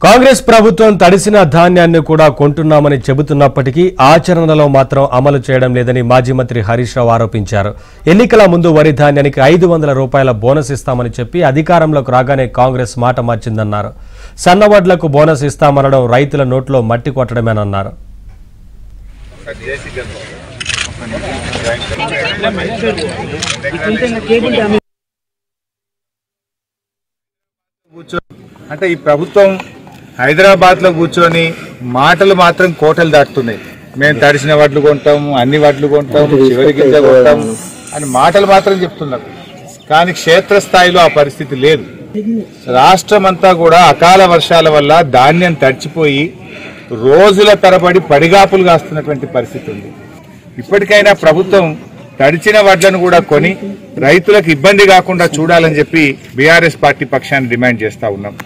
కాంగ్రెస్ ప్రభుత్వం తడిసిన ధాన్యాన్ని కూడా కొంటున్నామని చెబుతున్నప్పటికీ ఆచరణలో మాత్రం అమలు చేయడం లేదని మాజీ మంత్రి హరీష్ రావు ఆరోపించారు. ఎన్నికల ముందు వరి ధాన్యానికి 500 రూపాయల బోనస్ ఇస్తామని చెప్పి అధికారంలోకి రాగానే కాంగ్రెస్ మాట మార్చిందన్నారు. సన్నవడ్లకు బోనస్ ఇస్తామనడం రైతుల నోట్లో మట్టి కొట్టడమేనన్నారు. అంటే ఈ ప్రభుత్వం హైదరాబాద్ లో కూర్చొని మాటలు మాత్రం కోటలు దాటుతున్నాయి. మేము తడిసిన వడ్లు కొంటాం, అన్ని వడ్లు కొంటాం, చివరి గింజ కొంటాం అని మాటలు మాత్రం చెప్తున్నారు. కానీ క్షేత్రస్థాయిలో ఆ పరిస్థితి లేదు. రాష్ట్రం అంతా కూడా అకాల వర్షాల వల్ల ధాన్యం తడిచిపోయి రోజుల తరబడి పడిగాపులు కాస్తున్నటువంటి పరిస్థితి ఉంది. ఇప్పటికైనా ప్రభుత్వం తడిచిన వడ్లను కూడా కొని రైతులకు ఇబ్బంది కాకుండా చూడాలని చెప్పి బీఆర్ఎస్ పార్టీ పక్షాన్ని డిమాండ్ చేస్తా ఉన్నాం.